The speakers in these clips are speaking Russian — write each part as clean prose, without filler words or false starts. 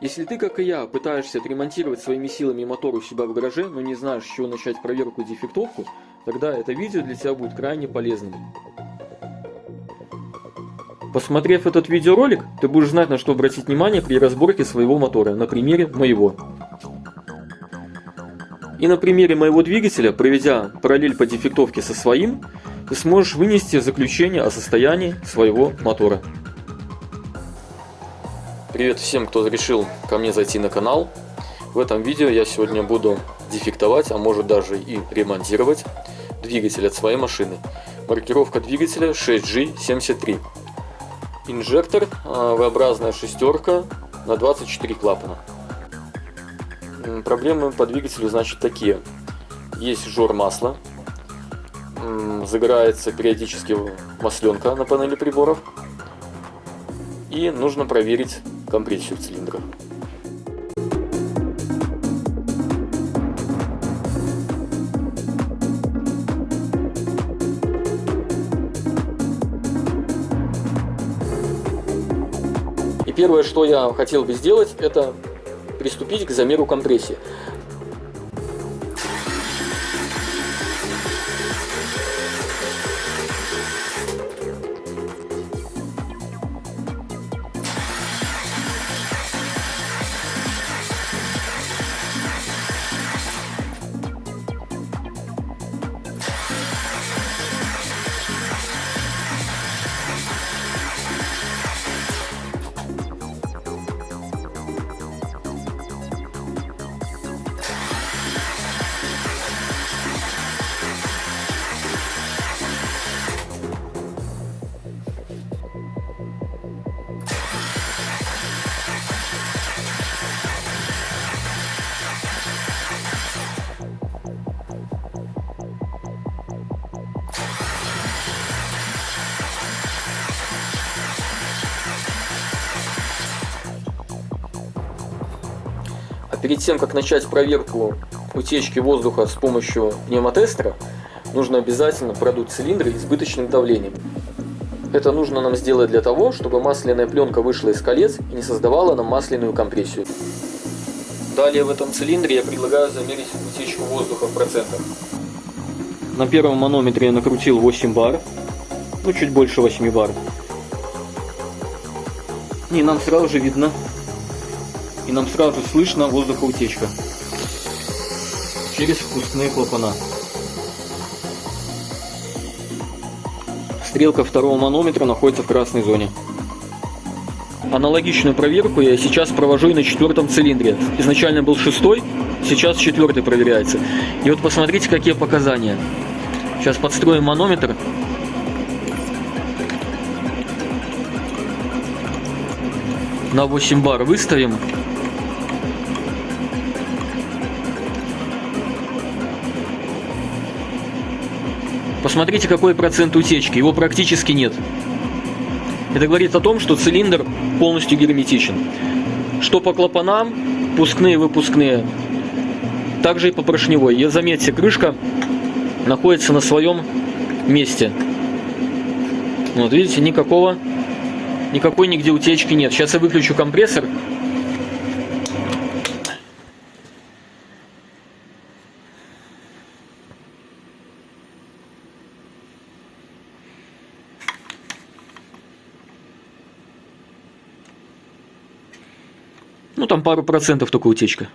Если ты, как и я, пытаешься отремонтировать своими силами мотор у себя в гараже, но не знаешь, с чего начать проверку и дефектовку, тогда это видео для тебя будет крайне полезным. Посмотрев этот видеоролик, ты будешь знать, на что обратить внимание при разборке своего мотора, на примере моего. И на примере моего двигателя, проведя параллель по дефектовке со своим, ты сможешь вынести заключение о состоянии своего мотора. Привет всем, кто решил ко мне зайти на канал. В этом видео я сегодня буду дефектовать, а может даже и ремонтировать двигатель от своей машины. Маркировка двигателя 6G73. Инжектор V-образная шестерка на 24 клапана. Проблемы по двигателю, значит, такие. Есть жор масла, загорается периодически масленка на панели приборов, и нужно проверить компрессию в цилиндрах. И первое, что я хотел бы сделать, это приступить к замеру компрессии. А перед тем, как начать проверку утечки воздуха с помощью пневмотестера, нужно обязательно продуть цилиндры избыточным давлением. Это нужно нам сделать для того, чтобы масляная пленка вышла из колец и не создавала нам масляную компрессию. Далее в этом цилиндре я предлагаю замерить утечку воздуха в процентах. На первом манометре я накрутил 8 бар, чуть больше 8 бар. И нам сразу же видно, и нам сразу же слышно воздухоутечка через впускные клапана. Стрелка второго манометра находится в красной зоне. Аналогичную проверку я сейчас провожу и на четвертом цилиндре. Изначально был шестой, сейчас четвертый проверяется. И вот посмотрите, какие показания. Сейчас подстроим манометр. На 8 бар выставим. Посмотрите, какой процент утечки. Его практически нет. Это говорит о том, что цилиндр полностью герметичен. Что по клапанам, впускные и выпускные, также и по поршневой. И заметьте, крышка находится на своем месте. Вот видите, никакой нигде утечки нет. Сейчас я выключу компрессор. Там пару процентов только утечка.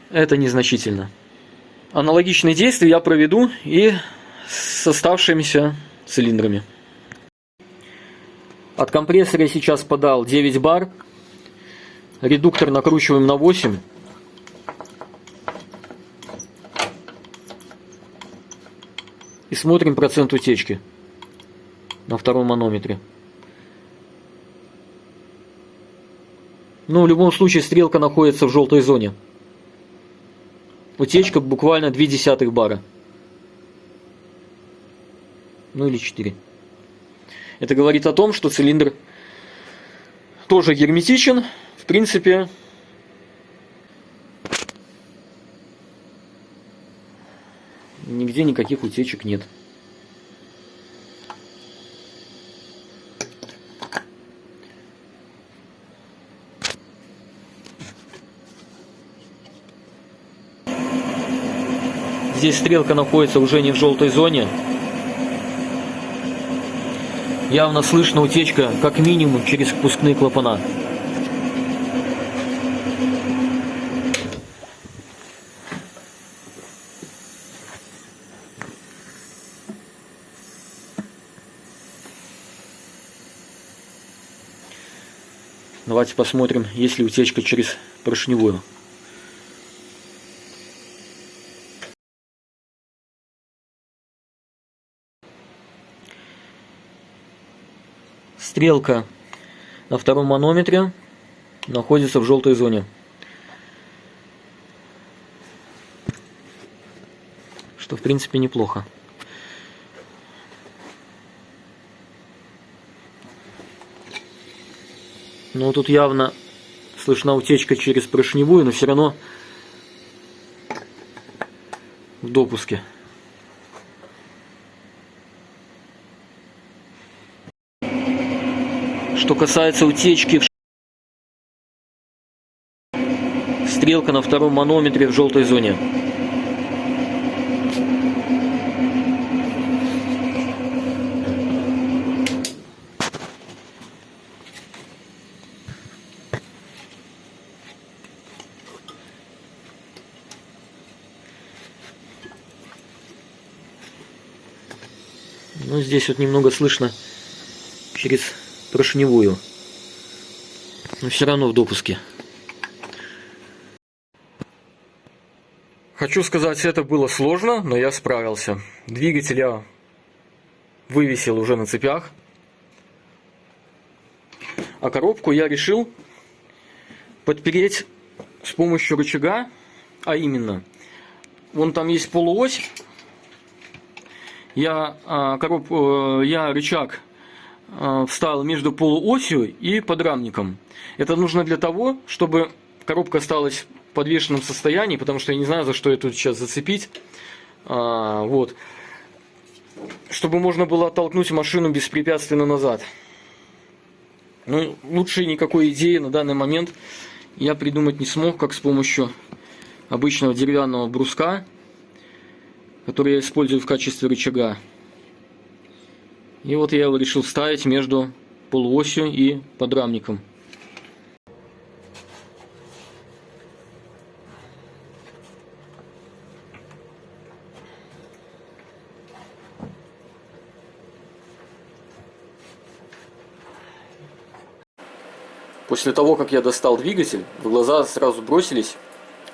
Это незначительно. Аналогичные действия я проведу и с оставшимися цилиндрами. От компрессора я сейчас подал 9 бар. Редуктор накручиваем на 8. И смотрим процент утечки на втором манометре. В любом случае стрелка находится в желтой зоне. Утечка буквально 0,2 бара. Или 4. Это говорит о том, что цилиндр тоже герметичен. В принципе, нигде никаких утечек нет. Здесь стрелка находится уже не в желтой зоне. Явно слышно утечка как минимум через впускные клапана. Давайте посмотрим, есть ли утечка через поршневую. Стрелка на втором манометре находится в желтой зоне. Что в принципе неплохо. Но тут явно слышна утечка через поршневую, но все равно в допуске. Что касается утечки, стрелка на втором манометре в желтой зоне. Ну, здесь вот немного слышно через поршневую, но все равно в допуске. Хочу сказать, это было сложно, но я справился. Двигатель я вывесил уже на цепях, а коробку я решил подпереть с помощью рычага, а именно, вон там есть полуось. Я рычаг вставил между полуосью и подрамником. Это нужно для того, чтобы коробка осталась в подвешенном состоянии, потому что я не знаю, за что я тут сейчас зацепить. Вот. Чтобы можно было оттолкнуть машину беспрепятственно назад. Ну, лучше никакой идеи на данный момент я придумать не смог, как с помощью обычного деревянного бруска, который я использую в качестве рычага. И вот я его решил вставить между полуосью и подрамником. После того, как я достал двигатель, в глаза сразу бросились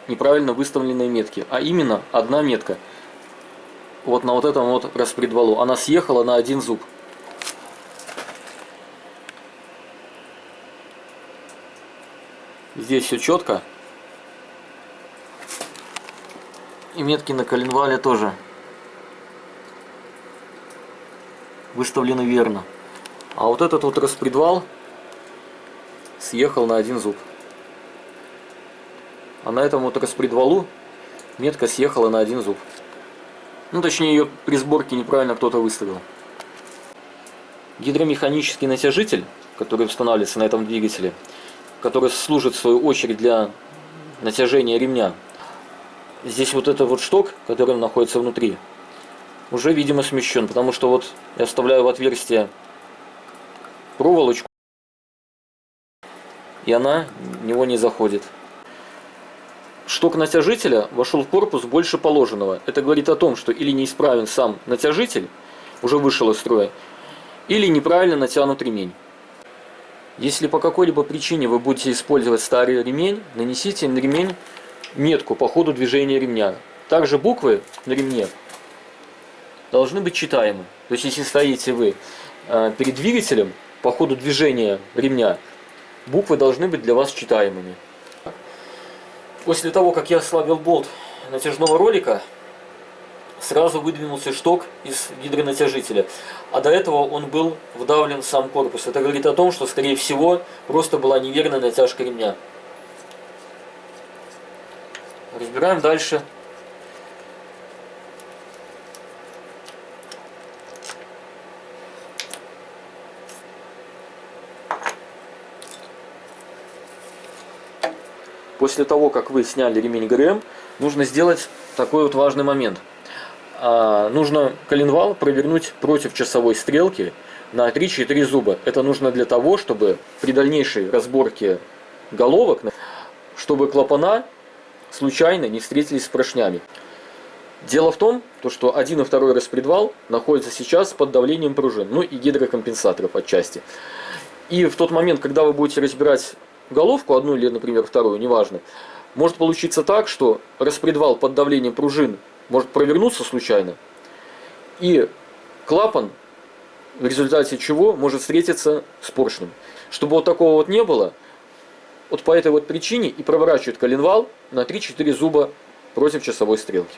неправильно выставленные метки, а именно одна метка. Вот на вот этом вот распредвалу. Она съехала на один зуб. Здесь все четко. И метки на коленвале тоже выставлены верно. А вот этот вот распредвал съехал на один зуб. А на этом вот распредвалу метка съехала на один зуб. Ну, точнее, ее при сборке неправильно кто-то выставил. Гидромеханический натяжитель, который устанавливается на этом двигателе, который служит в свою очередь для натяжения ремня. Здесь вот этот вот шток, который находится внутри, уже, видимо, смещен, потому что вот я вставляю в отверстие проволочку, и она в него не заходит. Шток натяжителя вошел в корпус больше положенного. Это говорит о том, что или неисправен сам натяжитель, уже вышел из строя, или неправильно натянут ремень. Если по какой-либо причине вы будете использовать старый ремень, нанесите на ремень метку по ходу движения ремня. Также буквы на ремне должны быть читаемы. То есть, если стоите вы перед двигателем, по ходу движения ремня, буквы должны быть для вас читаемыми. После того, как я ослабил болт натяжного ролика, сразу выдвинулся шток из гидронатяжителя. А до этого он был вдавлен в сам корпус. Это говорит о том, что, скорее всего, просто была неверная натяжка ремня. Разбираем дальше. После того, как вы сняли ремень ГРМ, нужно сделать такой вот важный момент. нужно коленвал провернуть против часовой стрелки на 3-4 зуба. Это нужно для того, чтобы при дальнейшей разборке головок, чтобы клапана случайно не встретились с поршнями. Дело в том, что один и второй распредвал находятся сейчас под давлением пружин, ну и гидрокомпенсаторов отчасти. И в тот момент, когда вы будете разбирать головку, одну или, например, вторую, неважно, может получиться так, что распредвал под давлением пружин может провернуться случайно, и клапан, в результате чего может встретиться с поршнем. Чтобы вот такого вот не было, вот по этой вот причине и проворачивают коленвал на 3-4 зуба против часовой стрелки.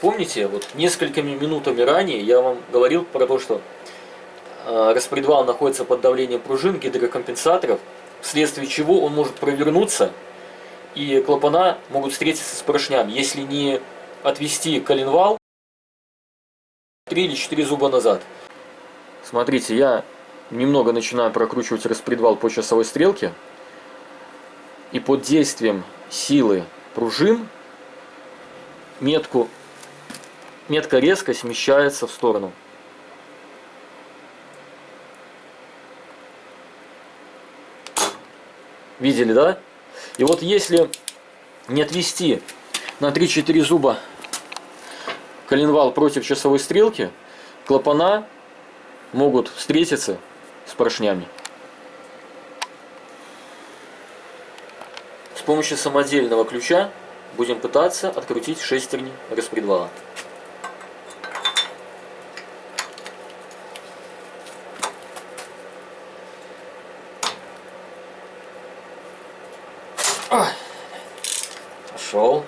Помните, вот несколькими минутами ранее я вам говорил про то, что распредвал находится под давлением пружин, гидрокомпенсаторов, вследствие чего он может провернуться, и клапана могут встретиться с поршнями, если не отвести коленвал 3 или 4 зуба назад. Смотрите, я немного начинаю прокручивать распредвал по часовой стрелке, и под действием силы пружин метка резко смещается в сторону. Видели, да? И вот если не отвести на 3-4 зуба коленвал против часовой стрелки, клапана могут встретиться с поршнями. С помощью самодельного ключа будем пытаться открутить шестерни распредвала. Пошел.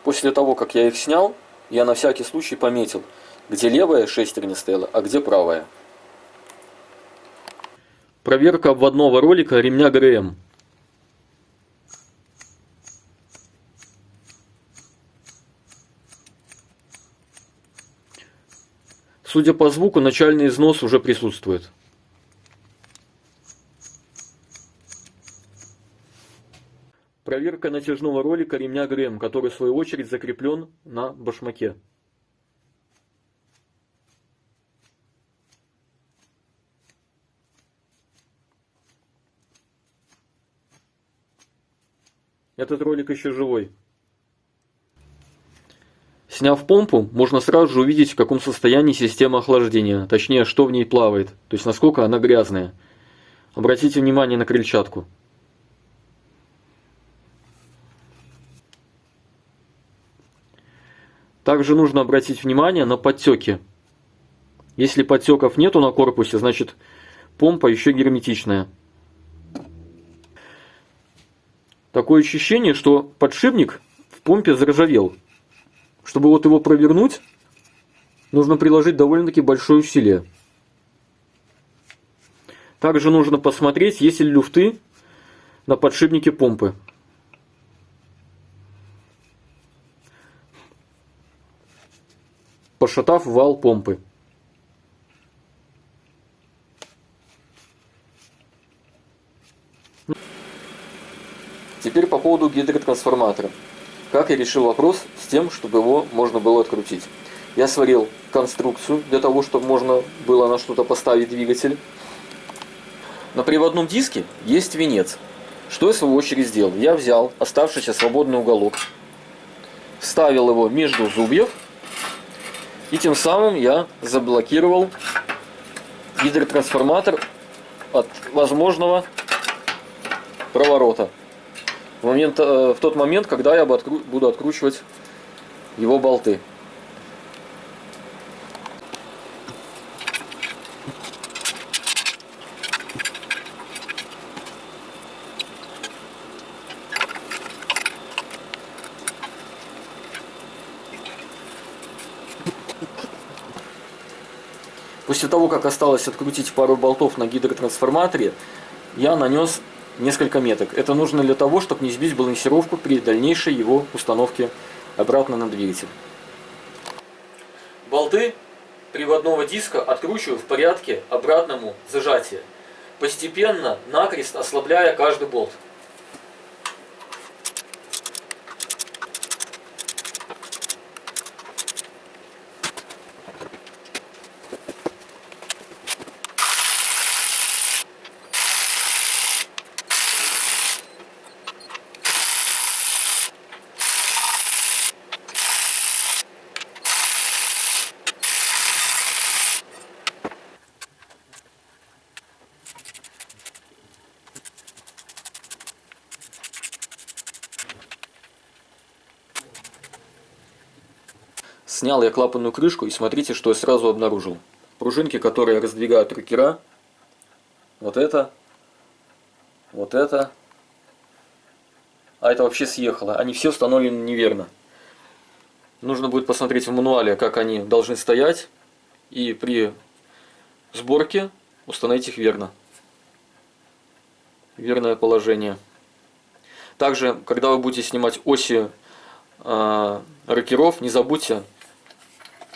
После того, как я их снял, я на всякий случай пометил, где левая шестерня стояла, а где правая. Проверка обводного ролика ремня ГРМ. Судя по звуку, начальный износ уже присутствует. Проверка натяжного ролика ремня ГРМ, который в свою очередь закреплен на башмаке. Этот ролик еще живой. Сняв помпу, можно сразу же увидеть, в каком состоянии система охлаждения, точнее, что в ней плавает, то есть насколько она грязная. Обратите внимание на крыльчатку. Также нужно обратить внимание на подтеки. Если подтеков нету на корпусе, значит помпа еще герметичная. Такое ощущение, что подшипник в помпе заржавел. Чтобы вот его провернуть, нужно приложить довольно-таки большое усилие. Также нужно посмотреть, есть ли люфты на подшипнике помпы. Пошатав вал помпы. Теперь по поводу гидротрансформатора. Как я решил вопрос с тем, чтобы его можно было открутить. Я сварил конструкцию для того, чтобы можно было на что-то поставить двигатель. На приводном диске есть венец. Что я в свою очередь сделал? Я взял оставшийся свободный уголок, вставил его между зубьев, и тем самым я заблокировал гидротрансформатор от возможного проворота. В тот момент, когда я буду откручивать его болты. После того, как осталось открутить пару болтов на гидротрансформаторе, я нанес несколько меток. Это нужно для того, чтобы не сбить балансировку при дальнейшей его установке обратно на двигатель. Болты приводного диска откручиваю в порядке обратному зажатия, постепенно накрест ослабляя каждый болт. Снял я клапанную крышку и смотрите, что я сразу обнаружил. Пружинки, которые раздвигают рокера. Вот это. А это вообще съехало. Они все установлены неверно. Нужно будет посмотреть в мануале, как они должны стоять. И при сборке установить их верно. Верное положение. Также, когда вы будете снимать оси рокеров, не забудьте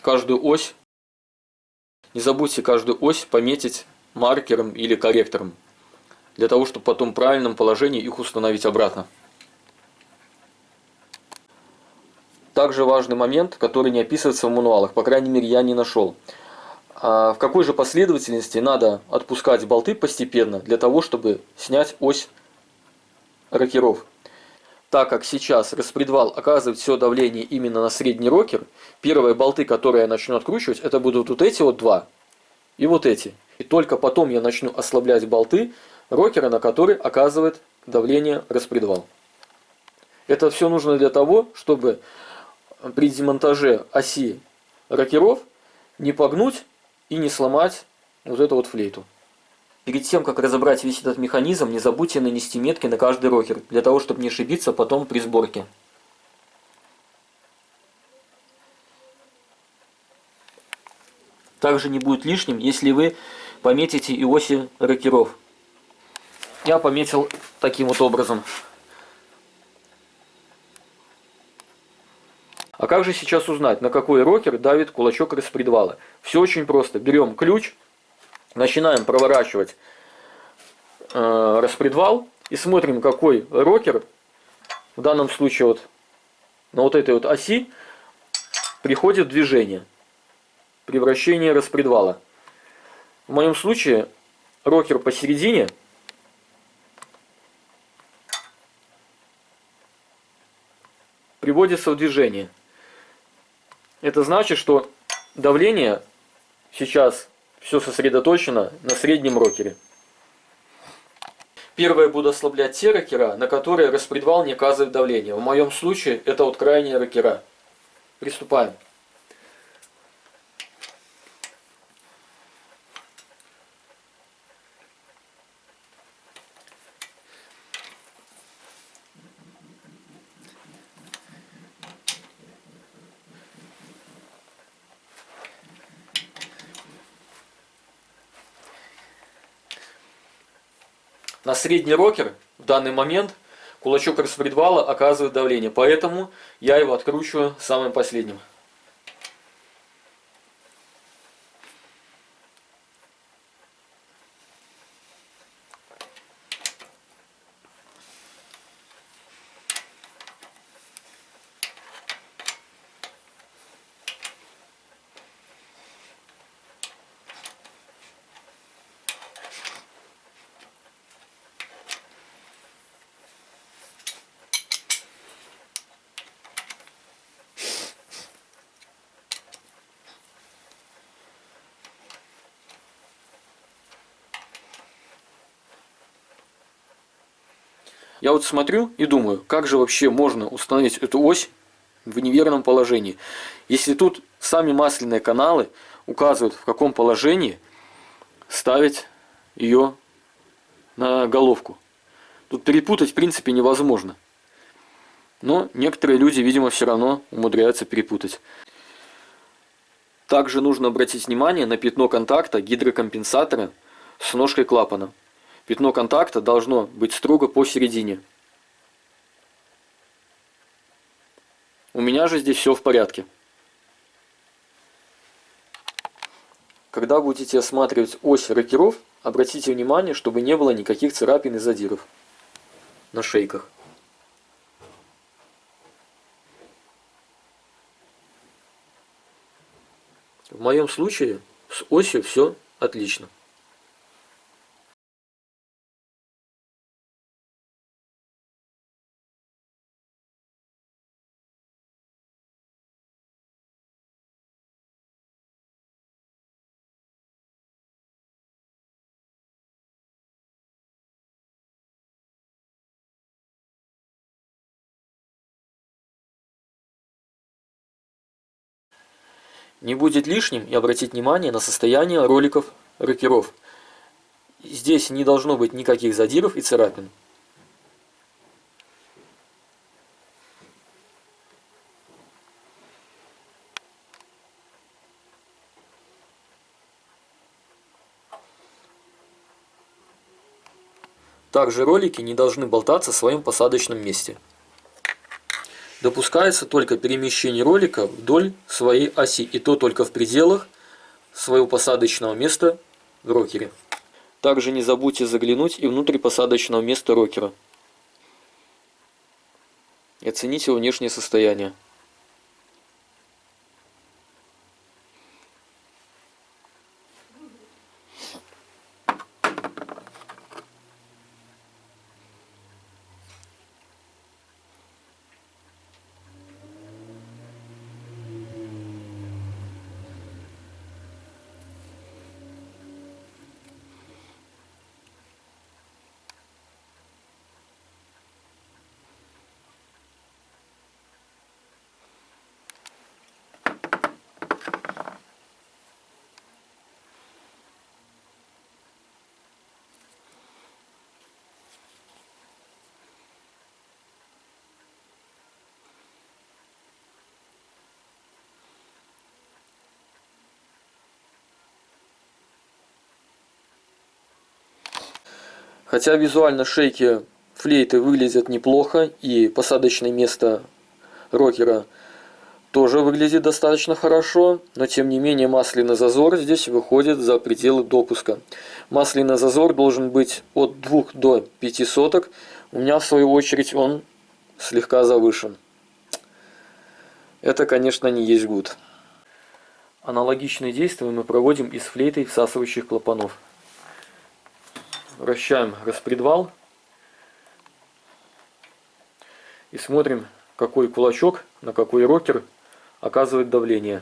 каждую ось пометить маркером или корректором, для того, чтобы потом в правильном положении их установить обратно. Также важный момент, который не описывается в мануалах, по крайней мере я не нашел. В какой же последовательности надо отпускать болты постепенно, для того, чтобы снять ось рокеров. Так как сейчас распредвал оказывает все давление именно на средний рокер, первые болты, которые я начну откручивать, это будут вот эти вот два и вот эти. И только потом я начну ослаблять болты рокера, на который оказывает давление распредвал. Это все нужно для того, чтобы при демонтаже оси рокеров не погнуть и не сломать вот эту вот флейту. Перед тем, как разобрать весь этот механизм, не забудьте нанести метки на каждый рокер, для того, чтобы не ошибиться потом при сборке. Также не будет лишним, если вы пометите и оси рокеров. Я пометил таким вот образом. А как же сейчас узнать, на какой рокер давит кулачок распредвала? Все очень просто. Берем ключ, начинаем проворачивать распредвал и смотрим, какой рокер, в данном случае вот на вот этой вот оси, приходит в движение при вращении распредвала. В моем случае рокер посередине, приводится в движение. Это значит, что давление сейчас все сосредоточено на среднем рокере. Первое, я буду ослаблять те рокера, на которые распредвал не оказывает давление. В моем случае это вот крайние рокера. Приступаем. На средний рокер в данный момент кулачок распредвала оказывает давление, поэтому я его откручиваю самым последним. Я вот смотрю и думаю, как же вообще можно установить эту ось в неверном положении, если тут сами масляные каналы указывают, в каком положении ставить ее на головку. Тут перепутать в принципе невозможно. Но некоторые люди, видимо, все равно умудряются перепутать. Также нужно обратить внимание на пятно контакта гидрокомпенсатора с ножкой клапана. Пятно контакта должно быть строго посередине. У меня же здесь все в порядке. Когда будете осматривать ось рокеров, обратите внимание, чтобы не было никаких царапин и задиров на шейках. В моем случае с осью все отлично. Не будет лишним и обратить внимание на состояние роликов рокеров. Здесь не должно быть никаких задиров и царапин. Также ролики не должны болтаться в своем посадочном месте. Допускается только перемещение ролика вдоль своей оси, и то только в пределах своего посадочного места в рокере. Также не забудьте заглянуть и внутрь посадочного места рокера и оценить его внешнее состояние. Хотя визуально шейки флейты выглядят неплохо, и посадочное место рокера тоже выглядит достаточно хорошо, но тем не менее масляный зазор здесь выходит за пределы допуска. Масляный зазор должен быть от 2 до 5 соток. У меня в свою очередь он слегка завышен. Это, конечно, не есть гуд. Аналогичные действия мы проводим и с флейтой всасывающих клапанов. Вращаем распредвал и смотрим, какой кулачок на какой рокер оказывает давление.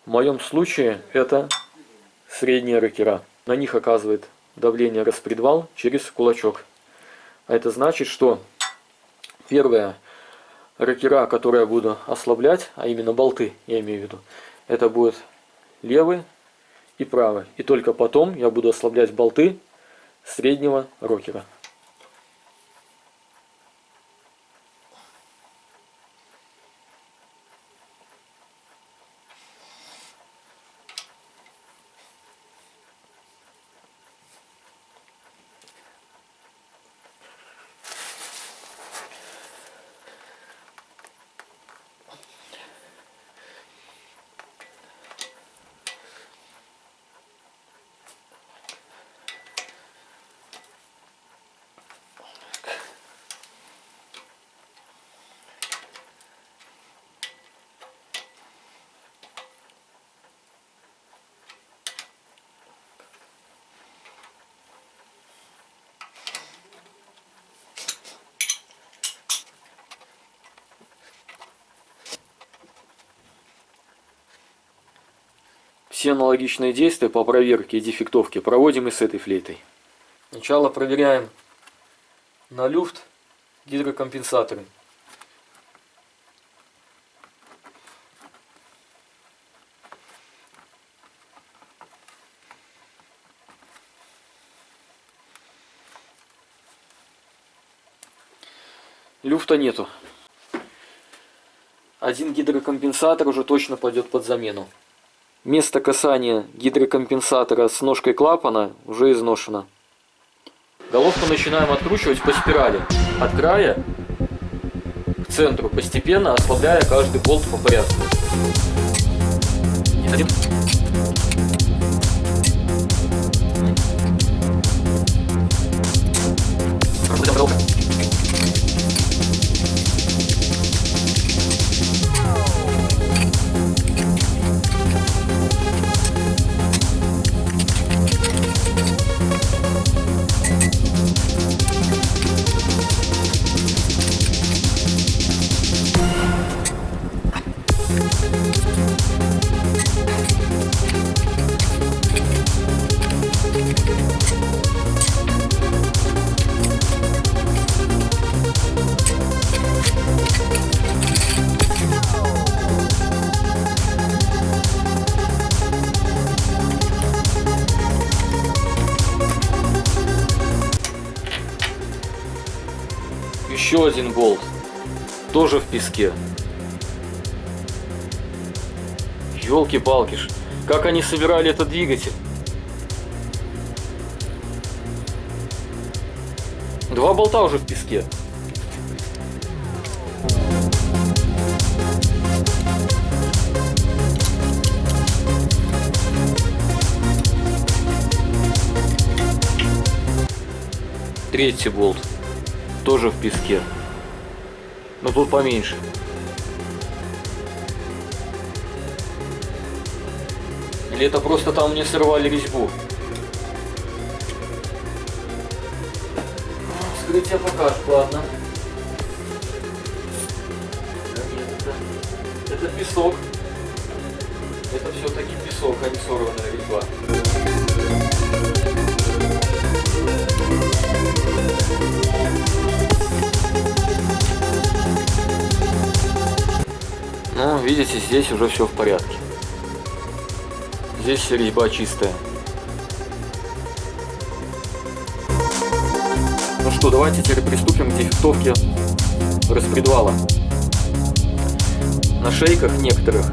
В моем случае это средние рокера. На них оказывает давление распредвал через кулачок. А это значит, что первые рокера, которые я буду ослаблять, а именно болты, я имею в виду, это будет левый и правый. И только потом я буду ослаблять болты среднего рокера. Все аналогичные действия по проверке и дефектовке проводим и с этой флейтой. Сначала проверяем на люфт гидрокомпенсаторы. Люфта нету. Один гидрокомпенсатор уже точно пойдет под замену. Место касания гидрокомпенсатора с ножкой клапана уже изношено. Головку начинаем откручивать по спирали. От края к центру, постепенно ослабляя каждый болт по порядку. Один. Еще один болт, тоже в песке. Ёлки-палки ж, как они собирали этот двигатель? Два болта уже в песке. Третий болт. Тоже в песке. Но тут поменьше. Или это просто там мне сорвали резьбу? Вскрытие покажет, ладно. Да нет, это песок. Это все-таки песок, а не сорванная резьба. Ну, видите, здесь уже все в порядке. Здесь резьба чистая. Ну что, давайте теперь приступим к дефектовке распредвала. На шейках некоторых